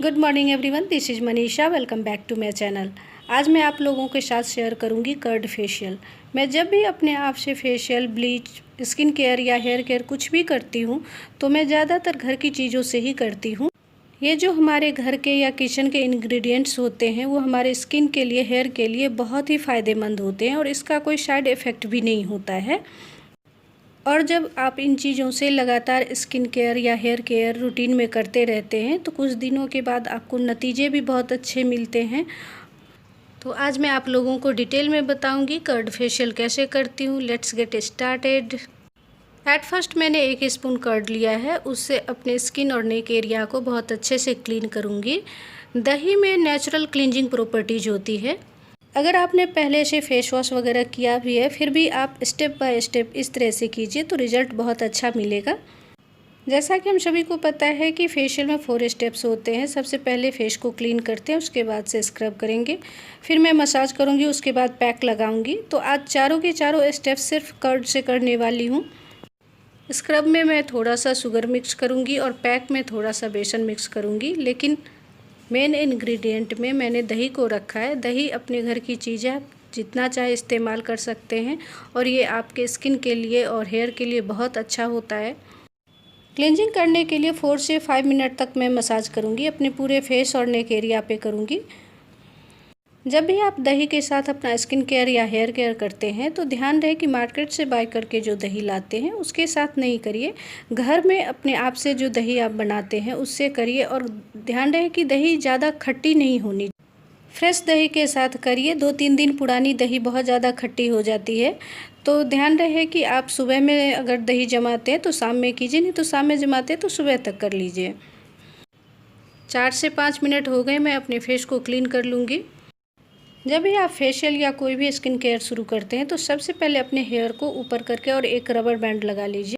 Good morning everyone, this is Manisha. Welcome back to my channel. आज मैं आप लोगों के साथ शेयर करूंगी कर्ड फेशियल। मैं जब भी अपने आप से फेशियल, ब्लीच, स्किन केयर या हेयर केयर कुछ भी करती हूं तो मैं ज़्यादातर घर की चीज़ों से ही करती हूं। ये जो हमारे घर के या किचन के इंग्रेडिएंट्स होते हैं वो हमारे स्किन के लिए, हेयर के लिए बहुत ही फ़ायदेमंद होते हैं और इसका कोई साइड इफ़ेक्ट भी नहीं होता है। और जब आप इन चीज़ों से लगातार स्किन केयर या हेयर केयर रूटीन में करते रहते हैं तो कुछ दिनों के बाद आपको नतीजे भी बहुत अच्छे मिलते हैं। तो आज मैं आप लोगों को डिटेल में बताऊंगी कर्ड फेशियल कैसे करती हूँ। Let's get started. At first मैंने 1 स्पून कर्ड लिया है, उससे अपने स्किन और नेक एरिया को बहुत अच्छे से क्लीन करूँगी। दही में नेचुरल क्लींजिंग प्रॉपर्टीज होती है। अगर आपने पहले से फेस वॉश वगैरह किया भी है फिर भी आप स्टेप बाय स्टेप इस तरह से कीजिए तो रिज़ल्ट बहुत अच्छा मिलेगा। जैसा कि हम सभी को पता है कि फेशियल में 4 स्टेप्स होते हैं। सबसे पहले फेस को क्लीन करते हैं, उसके बाद से स्क्रब करेंगे, फिर मैं मसाज करूंगी, उसके बाद पैक लगाऊंगी। तो आज चारों के चारों स्टेप्स सिर्फ कर्ड से करने वाली हूँ। स्क्रब में मैं थोड़ा सा शुगर मिक्स करूँगी और पैक में थोड़ा सा बेसन मिक्स करूँगी, लेकिन मेन इंग्रेडिएंट में मैंने दही को रखा है। दही अपने घर की चीज़ है, जितना चाहे इस्तेमाल कर सकते हैं और ये आपके स्किन के लिए और हेयर के लिए बहुत अच्छा होता है। क्लेंजिंग करने के लिए 4 से 5 मिनट तक मैं मसाज करूँगी, अपने पूरे फेस और नेक एरिया पे करूँगी। जब भी आप दही के साथ अपना स्किन केयर या हेयर केयर करते हैं तो ध्यान रहे कि मार्केट से बाय करके जो दही लाते हैं उसके साथ नहीं करिए। घर में अपने आप से जो दही आप बनाते हैं उससे करिए और ध्यान रहे कि दही ज़्यादा खट्टी नहीं होनी। फ्रेश दही के साथ करिए। 2-3 दिन पुरानी दही बहुत ज़्यादा खट्टी हो जाती है, तो ध्यान रहे कि आप सुबह में अगर दही जमाते हैं तो शाम में कीजिए, नहीं तो शाम में जमाते हैं तो सुबह तक कर लीजिए। 4 से 5 मिनट हो गए, मैं अपने फेस को क्लीन कर लूँगी। जब भी आप फेशियल या कोई भी स्किन केयर शुरू करते हैं तो सबसे पहले अपने हेयर को ऊपर करके और एक रबर बैंड लगा लीजिए।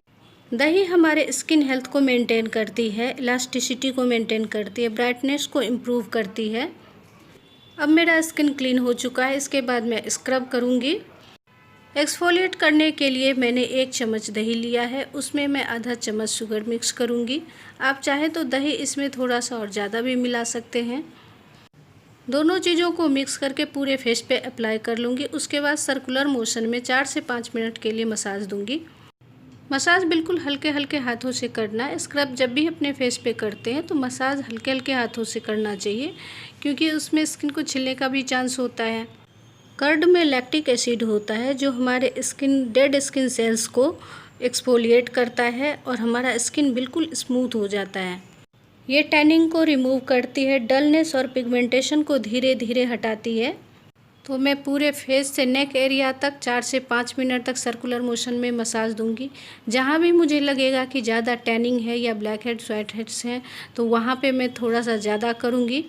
दही हमारे स्किन हेल्थ को मेंटेन करती है, इलास्टिसिटी को मेंटेन करती है, ब्राइटनेस को इम्प्रूव करती है। अब मेरा स्किन क्लीन हो चुका है, इसके बाद मैं स्क्रब करूँगी। एक्सफोलिएट करने के लिए मैंने 1 चम्मच दही लिया है, उसमें मैं आधा चम्मच शुगर मिक्स करूँगी। आप चाहें तो दही इसमें थोड़ा सा और ज़्यादा भी मिला सकते हैं। दोनों चीज़ों को मिक्स करके पूरे फेस पे अप्लाई कर लूँगी। उसके बाद सर्कुलर मोशन में 4 से 5 मिनट के लिए मसाज दूँगी। मसाज बिल्कुल हल्के हल्के हाथों से करना है। स्क्रब जब भी अपने फेस पे करते हैं तो मसाज हल्के हल्के हाथों से करना चाहिए, क्योंकि उसमें स्किन को छिलने का भी चांस होता है। कर्ड में लैक्टिक एसिड होता है जो हमारे डेड स्किन सेल्स को एक्सफोलिएट करता है और हमारा स्किन बिल्कुल स्मूथ हो जाता है। ये टैनिंग को रिमूव करती है, डलनेस और पिगमेंटेशन को धीरे धीरे हटाती है। तो मैं पूरे फेस से नेक एरिया तक 4 से 5 मिनट तक सर्कुलर मोशन में मसाज दूंगी। जहाँ भी मुझे लगेगा कि ज़्यादा टैनिंग है या ब्लैक हेड्स, वाइट हेड्स हैं तो वहाँ पे मैं थोड़ा सा ज़्यादा करूँगी।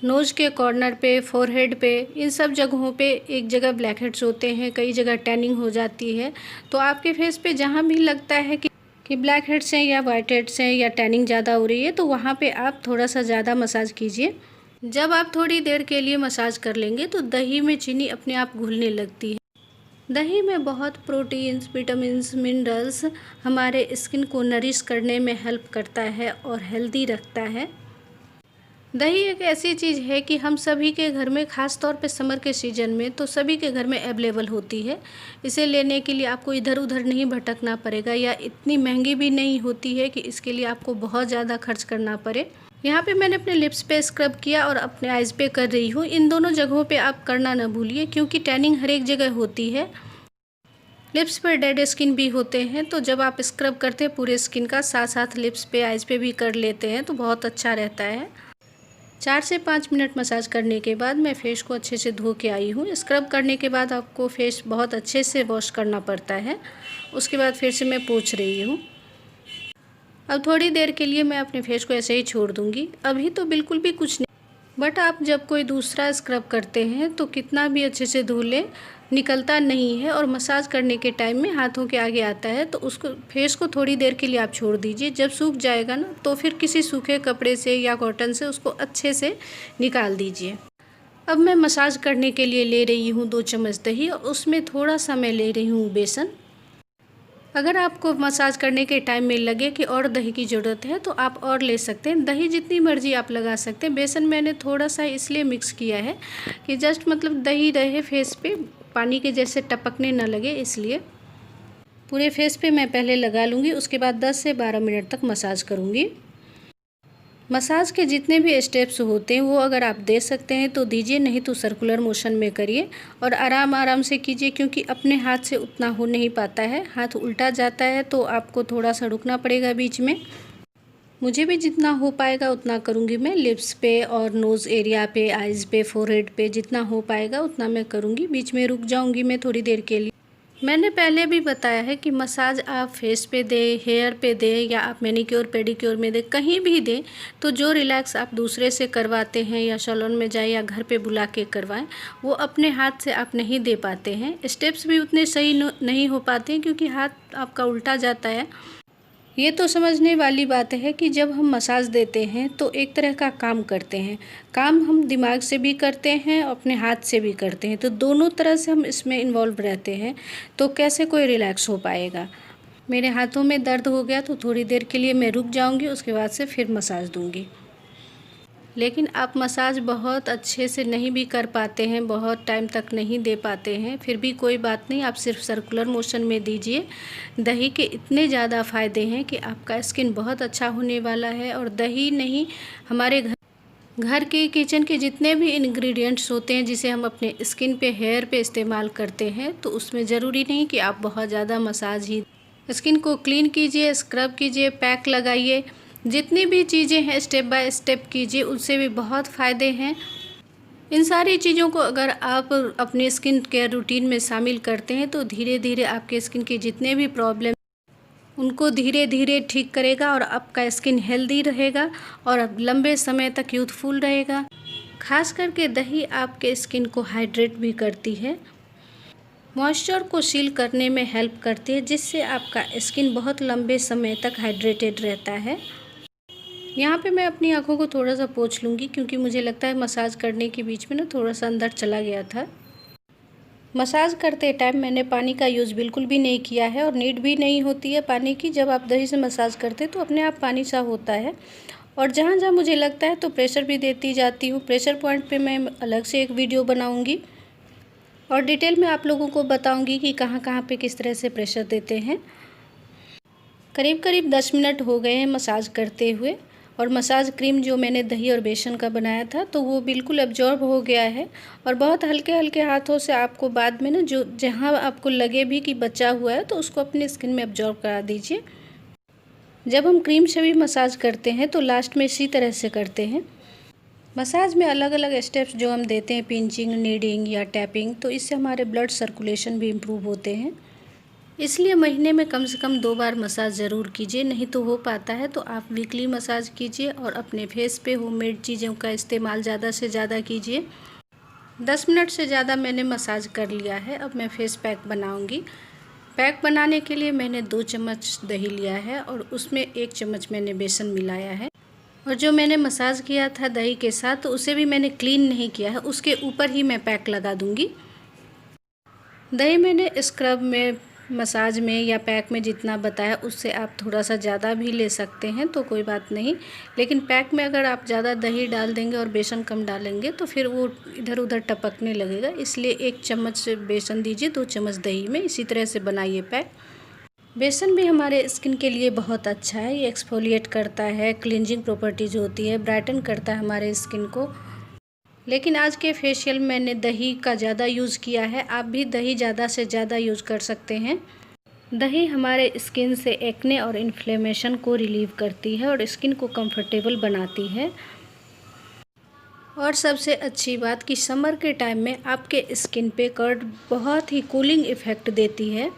नोज़ के कॉर्नर पे, फोरहेड पे, इन सब जगहों पे एक जगह ब्लैक हेड्स होते हैं, कई जगह टैनिंग हो जाती है। तो आपके फेस पे जहाँ भी लगता है कि ब्लैक हेड्स हैं या वाइट हेड्स हैं या टैनिंग ज़्यादा हो रही है तो वहाँ पे आप थोड़ा सा ज़्यादा मसाज कीजिए। जब आप थोड़ी देर के लिए मसाज कर लेंगे तो दही में चीनी अपने आप घुलने लगती है। दही में बहुत प्रोटीन्स, विटामिन्स, मिनरल्स हमारे स्किन को नरिश करने में हेल्प करता है और हेल्दी रखता है। दही एक ऐसी चीज़ है कि हम सभी के घर में, ख़ास तौर पे समर के सीज़न में तो सभी के घर में अवेलेबल होती है। इसे लेने के लिए आपको इधर उधर नहीं भटकना पड़ेगा, या इतनी महंगी भी नहीं होती है कि इसके लिए आपको बहुत ज़्यादा खर्च करना पड़े। यहाँ पे मैंने अपने लिप्स पे स्क्रब किया और अपने आइज़ पे कर रही हूँ। इन दोनों जगहों पे आप करना ना भूलिए, क्योंकि टैनिंग हर एक जगह होती है। लिप्स पर डेड स्किन भी होते हैं, तो जब आप स्क्रब करते हैं पूरे स्किन का, साथ साथ लिप्स पे, आइज़ पे भी कर लेते हैं तो बहुत अच्छा रहता है। 4 से 5 मिनट मसाज करने के बाद मैं फेस को अच्छे से धो के आई हूँ। स्क्रब करने के बाद आपको फेस बहुत अच्छे से वॉश करना पड़ता है। उसके बाद फिर से मैं पोंछ रही हूँ। अब थोड़ी देर के लिए मैं अपने फेस को ऐसे ही छोड़ दूँगी। अभी तो बिल्कुल भी कुछ नहीं, बट आप जब कोई दूसरा स्क्रब करते हैं तो कितना भी अच्छे से धो लें, निकलता नहीं है और मसाज करने के टाइम में हाथों के आगे आता है। तो उसको, फेस को थोड़ी देर के लिए आप छोड़ दीजिए। जब सूख जाएगा ना तो फिर किसी सूखे कपड़े से या कॉटन से उसको अच्छे से निकाल दीजिए। अब मैं मसाज करने के लिए ले रही हूँ 2 चम्मच दही और उसमें थोड़ा सा मैं ले रही हूँ बेसन। अगर आपको मसाज करने के टाइम में लगे कि और दही की ज़रूरत है तो आप और ले सकते हैं। दही जितनी मर्ज़ी आप लगा सकते हैं। बेसन मैंने थोड़ा सा इसलिए मिक्स किया है कि जस्ट मतलब दही रहे फेस पे, पानी के जैसे टपकने ना लगे, इसलिए पूरे फेस पे मैं पहले लगा लूँगी। उसके बाद 10 से 12 मिनट तक मसाज करूँगी। मसाज के जितने भी स्टेप्स होते हैं वो अगर आप दे सकते हैं तो दीजिए, नहीं तो सर्कुलर मोशन में करिए और आराम आराम से कीजिए, क्योंकि अपने हाथ से उतना हो नहीं पाता है। हाथ उल्टा जाता है तो आपको थोड़ा सा रुकना पड़ेगा बीच में। मुझे भी जितना हो पाएगा उतना करूँगी मैं। लिप्स पे और नोज़ एरिया पे, आइज़ पे, फोरहेड पे जितना हो पाएगा उतना मैं करूँगी। बीच में रुक जाऊँगी मैं थोड़ी देर के लिए। मैंने पहले भी बताया है कि मसाज आप फेस पे दें, हेयर पे दें या आप मैनीक्योर पेडिक्योर में दें, कहीं भी दें, तो जो रिलैक्स आप दूसरे से करवाते हैं या सैलून में जाएं या घर पे बुला के करवाएं, वो अपने हाथ से आप नहीं दे पाते हैं। स्टेप्स भी उतने सही नहीं हो पाते हैं क्योंकि हाथ आपका उल्टा जाता है। ये तो समझने वाली बात है कि जब हम मसाज देते हैं तो एक तरह का काम करते हैं। काम हम दिमाग से भी करते हैं, अपने हाथ से भी करते हैं, तो दोनों तरह से हम इसमें इन्वॉल्व रहते हैं। तो कैसे कोई रिलैक्स हो पाएगा। मेरे हाथों में दर्द हो गया तो थोड़ी देर के लिए मैं रुक जाऊंगी, उसके बाद से फिर मसाज दूंगी। लेकिन आप मसाज बहुत अच्छे से नहीं भी कर पाते हैं, बहुत टाइम तक नहीं दे पाते हैं, फिर भी कोई बात नहीं, आप सिर्फ सर्कुलर मोशन में दीजिए। दही के इतने ज़्यादा फ़ायदे हैं कि आपका स्किन बहुत अच्छा होने वाला है। और दही नहीं, हमारे घर के किचन के जितने भी इंग्रेडिएंट्स होते हैं जिसे हम अपने स्किन पे, हेयर पे इस्तेमाल करते हैं, तो उसमें ज़रूरी नहीं कि आप बहुत ज़्यादा मसाज ही। स्किन को क्लीन कीजिए, स्क्रब कीजिए, पैक लगाइए, जितनी भी चीज़ें हैं स्टेप बाय स्टेप कीजिए, उससे भी बहुत फ़ायदे हैं। इन सारी चीज़ों को अगर आप अपने स्किन केयर रूटीन में शामिल करते हैं तो धीरे धीरे आपके स्किन के जितने भी प्रॉब्लम उनको धीरे धीरे ठीक करेगा और आपका स्किन हेल्दी रहेगा और लंबे समय तक यूथफुल रहेगा। खास करके दही आपके स्किन को हाइड्रेट भी करती है, मॉइस्चर को सील करने में हेल्प करती है, जिससे आपका स्किन बहुत लंबे समय तक हाइड्रेटेड रहता है। यहाँ पे मैं अपनी आँखों को थोड़ा सा पोंछ लूँगी क्योंकि मुझे लगता है मसाज करने के बीच में ना थोड़ा सा अंदर चला गया था। मसाज करते टाइम मैंने पानी का यूज़ बिल्कुल भी नहीं किया है और नीड भी नहीं होती है पानी की। जब आप दही से मसाज करते हैं तो अपने आप पानी सा होता है। और जहाँ जहाँ मुझे लगता है तो प्रेशर भी देती जाती हूँ। प्रेशर पॉइंट पे मैं अलग से एक वीडियो बनाऊँगी और डिटेल में आप लोगों को बताऊँगी कि कहाँ कहाँ पे किस तरह से प्रेशर देते हैं। करीब करीब 10 मिनट हो गए हैं मसाज करते हुए और मसाज क्रीम जो मैंने दही और बेसन का बनाया था तो वो बिल्कुल एब्जॉर्ब हो गया है। और बहुत हल्के हल्के हाथों से आपको बाद में ना जो जहाँ आपको लगे भी कि बचा हुआ है तो उसको अपने स्किन में एब्जॉर्ब करा दीजिए। जब हम क्रीम से भी मसाज करते हैं तो लास्ट में इसी तरह से करते हैं। मसाज में अलग अलग स्टेप्स जो हम देते हैं, पिंचिंग, नीडिंग या टैपिंग, तो इससे हमारे ब्लड सर्कुलेशन भी इम्प्रूव होते हैं। इसलिए महीने में कम से कम 2 बार मसाज ज़रूर कीजिए। नहीं तो हो पाता है तो आप वीकली मसाज कीजिए और अपने फेस पे होममेड चीज़ों का इस्तेमाल ज़्यादा से ज़्यादा कीजिए। 10 मिनट से ज़्यादा मैंने मसाज कर लिया है। अब मैं फेस पैक बनाऊंगी। पैक बनाने के लिए मैंने 2 चम्मच दही लिया है और उसमें 1 चम्मच मैंने बेसन मिलाया है। और जो मैंने मसाज किया था दही के साथ तो उसे भी मैंने क्लीन नहीं किया है, उसके ऊपर ही मैं पैक लगा दूंगी। दही मैंने स्क्रब में, मसाज में या पैक में जितना बताया उससे आप थोड़ा सा ज़्यादा भी ले सकते हैं तो कोई बात नहीं। लेकिन पैक में अगर आप ज़्यादा दही डाल देंगे और बेसन कम डालेंगे तो फिर वो इधर उधर टपकने लगेगा। इसलिए 1 चम्मच बेसन दीजिए 2 चम्मच दही में, इसी तरह से बनाइए पैक। बेसन भी हमारे स्किन के लिए बहुत अच्छा है। ये एक्सफोलिएट करता है, क्लिनजिंग प्रॉपर्टीज़ होती है, ब्राइटन करता है हमारे स्किन को। लेकिन आज के फेशियल मैंने दही का ज़्यादा यूज़ किया है। आप भी दही ज़्यादा से ज़्यादा यूज़ कर सकते हैं। दही हमारे स्किन से एक्ने और इन्फ्लेमेशन को रिलीव करती है और स्किन को कंफर्टेबल बनाती है। और सबसे अच्छी बात कि समर के टाइम में आपके स्किन पे कर्ड बहुत ही कूलिंग इफ़ेक्ट देती है।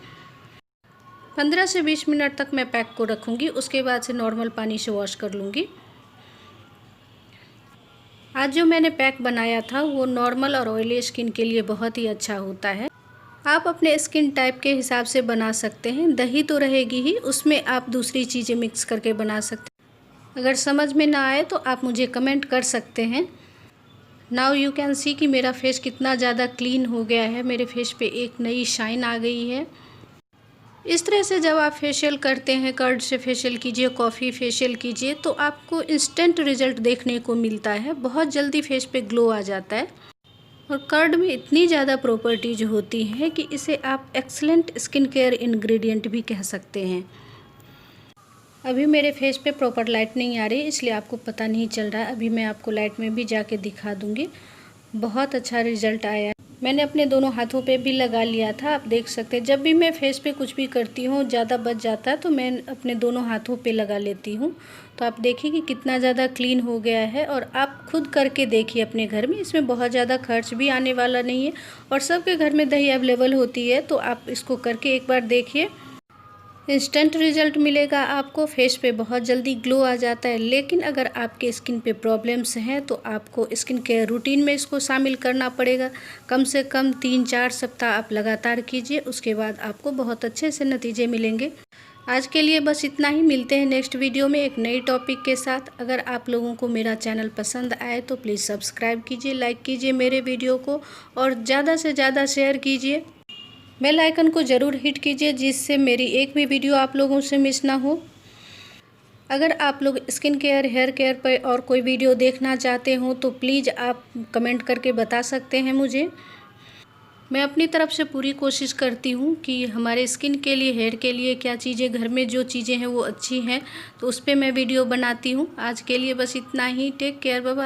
15 से 20 मिनट तक मैं पैक को रखूँगी, उसके बाद से नॉर्मल पानी से वॉश कर लूँगी। आज जो मैंने पैक बनाया था वो नॉर्मल और ऑयली स्किन के लिए बहुत ही अच्छा होता है। आप अपने स्किन टाइप के हिसाब से बना सकते हैं। दही तो रहेगी ही, उसमें आप दूसरी चीज़ें मिक्स करके बना सकते हैं। अगर समझ में ना आए तो आप मुझे कमेंट कर सकते हैं। नाउ यू कैन सी कि मेरा फेस कितना ज़्यादा क्लीन हो गया है। मेरे फेस पे एक नई शाइन आ गई है। इस तरह से जब आप फेशियल करते हैं, कर्ड से फेशियल कीजिए, कॉफ़ी फेशियल कीजिए, तो आपको इंस्टेंट रिज़ल्ट देखने को मिलता है। बहुत जल्दी फेस पे ग्लो आ जाता है और कर्ड में इतनी ज़्यादा प्रॉपर्टीज होती हैं कि इसे आप एक्सीलेंट स्किन केयर इंग्रेडिएंट भी कह सकते हैं। अभी मेरे फेस पे प्रॉपर लाइट नहीं आ रही, इसलिए आपको पता नहीं चल रहा है। अभी मैं आपको लाइट में भी जाके दिखा दूँगी। बहुत अच्छा रिज़ल्ट आया है। मैंने अपने दोनों हाथों पे भी लगा लिया था। आप देख सकते हैं, जब भी मैं फेस पे कुछ भी करती हूँ, ज़्यादा बच जाता है तो मैं अपने दोनों हाथों पे लगा लेती हूँ। तो आप देखिए कि कितना ज़्यादा क्लीन हो गया है और आप खुद करके देखिए अपने घर में। इसमें बहुत ज़्यादा खर्च भी आने वाला नहीं है और सबके घर में दही अवेलेबल होती है, तो आप इसको करके एक बार देखिए। इंस्टेंट रिज़ल्ट मिलेगा आपको, फेस पे बहुत जल्दी ग्लो आ जाता है। लेकिन अगर आपके स्किन पे प्रॉब्लम्स हैं तो आपको स्किन केयर रूटीन में इसको शामिल करना पड़ेगा। कम से कम 3-4 सप्ताह आप लगातार कीजिए, उसके बाद आपको बहुत अच्छे से नतीजे मिलेंगे। आज के लिए बस इतना ही। मिलते हैं नेक्स्ट वीडियो में एक नई टॉपिक के साथ। अगर आप लोगों को मेरा चैनल पसंद आए तो प्लीज़ सब्सक्राइब कीजिए, लाइक कीजिए मेरे वीडियो को और ज़्यादा से ज़्यादा शेयर कीजिए। बेल आइकन को ज़रूर हिट कीजिए जिससे मेरी एक भी वीडियो आप लोगों से मिस ना हो। अगर आप लोग स्किन केयर, हेयर केयर पर और कोई वीडियो देखना चाहते हो तो प्लीज़ आप कमेंट करके बता सकते हैं मुझे। मैं अपनी तरफ से पूरी कोशिश करती हूँ कि हमारे स्किन के लिए, हेयर के लिए क्या चीज़ें, घर में जो चीज़ें हैं वो अच्छी हैं, तो उस पर मैं वीडियो बनाती हूँ। आज के लिए बस इतना ही। Take care, bye bye.